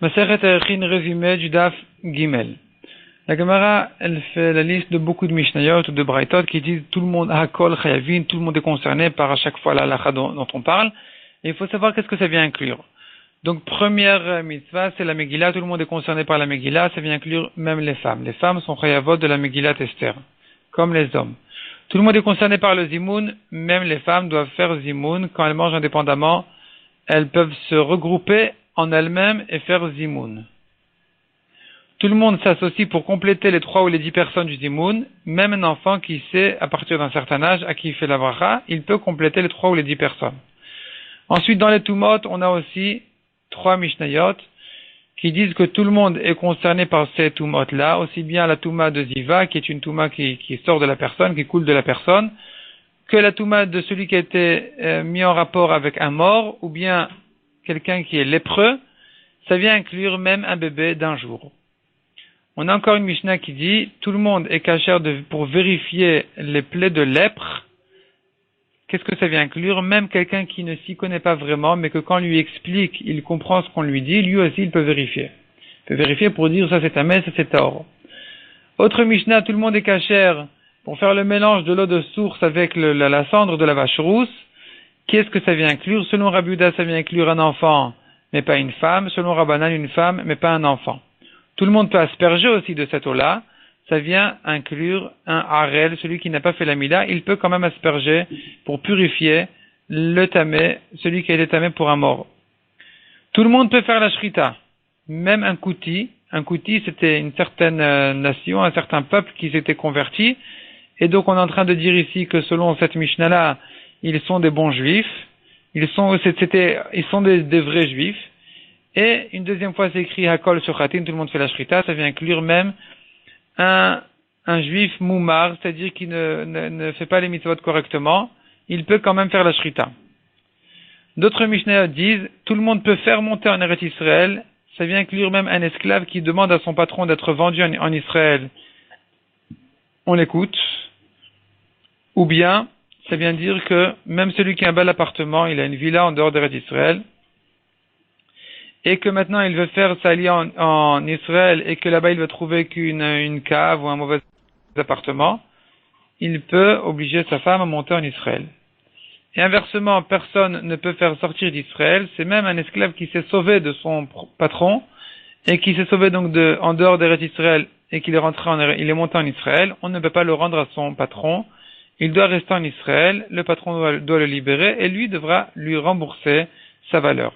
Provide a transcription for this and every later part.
Masechet Erchin, résumé du Daf Gimel. La Gemara, elle fait la liste de beaucoup de Mishnayot ou de Braitot qui disent tout le monde Hakol Chayavin, tout le monde est concerné par à chaque fois la halakha dont on parle. Et il faut savoir qu'est-ce que ça vient inclure. Donc première mitzvah, c'est la Megillah, tout le monde est concerné par la Megillah, ça vient inclure même les femmes. Les femmes sont Chayavot de la Megillah Esther, comme les hommes. Tout le monde est concerné par le Zimoun, même les femmes doivent faire Zimoun. Quand elles mangent indépendamment, elles peuvent se regrouper en elles-mêmes et faire Zimoun. Tout le monde s'associe pour compléter les 3 ou les 10 personnes du Zimoun. Même un enfant qui sait, à partir d'un certain âge, à qui il fait la bracha, il peut compléter les 3 ou les 10 personnes. Ensuite, dans les Tumot, on a aussi 3 Mishnayot qui disent que tout le monde est concerné par ces Tumot-là, aussi bien la Touma de Ziva, qui est une Touma qui sort de la personne, qui coule de la personne, que la Touma de celui qui a été mis en rapport avec un mort, ou bien quelqu'un qui est lépreux. Ça vient inclure même un bébé d'un jour. On a encore une Mishnah qui dit tout le monde est kasher pour vérifier les plaies de lèpre. Qu'est-ce que ça vient inclure? Même quelqu'un qui ne s'y connaît pas vraiment, mais que quand on lui explique, il comprend ce qu'on lui dit, lui aussi il peut vérifier. Il peut vérifier pour dire ça c'est tamé, ça c'est tahor. Autre Mishnah, tout le monde est kasher pour faire le mélange de l'eau de source avec la cendre de la vache rousse. Qu'est-ce que ça vient inclure? Selon Rabbi Yehuda, ça vient inclure un enfant, mais pas une femme. Selon Rabbanan, une femme, mais pas un enfant. Tout le monde peut asperger aussi de cette eau-là. Ça vient inclure un harel, celui qui n'a pas fait la mila, il peut quand même asperger pour purifier le tamé, celui qui a été tamé pour un mort. Tout le monde peut faire la shrita, même un kouti. Un kouti, c'était une certaine nation, un certain peuple qui s'était converti. Et donc on est en train de dire ici que selon cette Mishnah-là, ils sont des bons juifs, ils sont des vrais juifs. Et une deuxième fois, c'est écrit Hakol sur Khatin, tout le monde fait la shrita, ça vient inclure même un juif moumar, c'est-à-dire qui ne fait pas les mitzvot correctement, il peut quand même faire la shrita. D'autres Mishnayot disent, tout le monde peut faire monter en Eretz Israël, ça vient inclure même un esclave qui demande à son patron d'être vendu en Israël. On l'écoute. Ou bien, ça vient dire que même celui qui a un bel appartement, il a une villa en dehors d'Eretz Israël, et que maintenant il veut faire sa lia en Israël, et que là-bas il veut trouver qu'une cave ou un mauvais appartement, il peut obliger sa femme à monter en Israël. Et inversement, personne ne peut faire sortir d'Israël, c'est même un esclave qui s'est sauvé de son patron, et qui s'est sauvé donc en dehors d'Eretz Israël, et qu'il est il est monté en Israël, on ne peut pas le rendre à son patron, il doit rester en Israël, le patron doit le libérer, et lui devra lui rembourser sa valeur.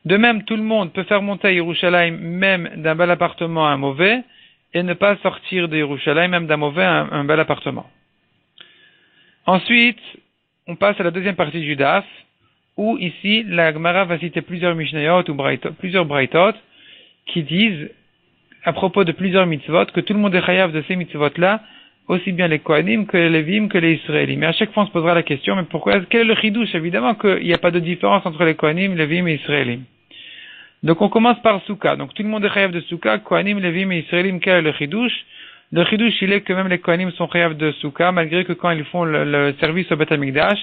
De même, tout le monde peut faire monter à Yerushalayim même d'un bel appartement à un mauvais, et ne pas sortir de Yerushalayim même d'un mauvais à un bel appartement. Ensuite, on passe à la deuxième partie du Daf, où ici, la Gemara va citer plusieurs Mishnayot ou plusieurs Braitot, qui disent, à propos de plusieurs mitzvot, que tout le monde est chayav de ces mitzvot-là, aussi bien les Kohanim que les Lévim que les Israélim. Mais à chaque fois, on se posera la question, mais pourquoi, quel est le chidouche? Évidemment qu'il n'y a pas de différence entre les Kohanim, Lévim et Israélim. Donc on commence par Souka. Donc tout le monde est chayav de Souka, Kohanim, Lévim et Israélim. Quel est le chidouche? Le chidouche, il est que même les Kohanim sont chayav de Souka, malgré que quand ils font le service au Beth Amikdash,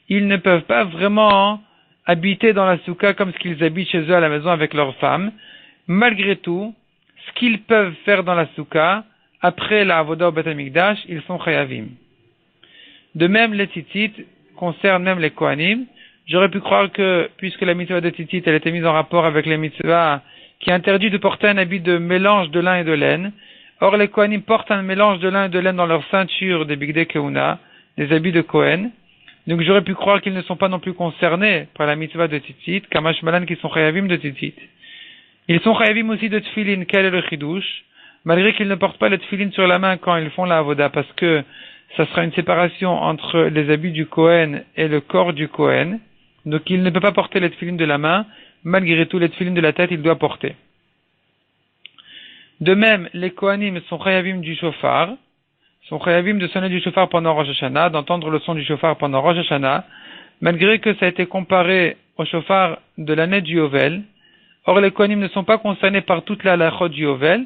ils ne peuvent pas vraiment habiter dans la Souka comme ce qu'ils habitent chez eux à la maison avec leurs femmes. Malgré tout, ce qu'ils peuvent faire dans la Souka, après la Avoda au Beth Amikdash, ils sont chayavim. De même, les tzitzit concernent même les Kohanim. J'aurais pu croire que, puisque la mitzvah de tzitzit, elle était mise en rapport avec les mitzvahs qui interdit de porter un habit de mélange de lin et de laine. Or, les Kohanim portent un mélange de lin et de laine dans leur ceinture des Bigdei Kehuna, des habits de Kohen. Donc, j'aurais pu croire qu'ils ne sont pas non plus concernés par la mitzvah de tzitzit, kamash malan qui sont chayavim de tzitzit. Ils sont chayavim aussi de tfilin, quel est le chidouche? Malgré qu'ils ne portent pas le tfilin sur la main quand ils font la avoda, parce que ça sera une séparation entre les habits du Kohen et le corps du Kohen. Donc il ne peut pas porter les tfilin de la main, malgré tout les tfilin de la tête il doit porter. De même, les Kohanim sont chayavim du shofar, sont chayavim de sonner du shofar pendant Rosh Hashanah, d'entendre le son du shofar pendant Rosh Hashanah, malgré que ça a été comparé au shofar de l'année du Yovel. Or les Kohanim ne sont pas concernés par toute la halachot du Yovel,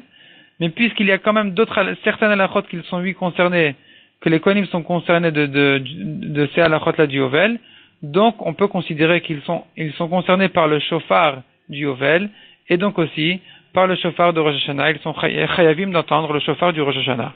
mais puisqu'il y a quand même certaines halachot qui sont lui concernés, que les Kohanim sont concernés de ces halachot-là du Yovel, donc on peut considérer qu'ils sont concernés par le shofar du Yovel, et donc aussi par le shofar de Rosh Hashanah. Ils sont chayavim d'entendre le shofar du Rosh Hashanah.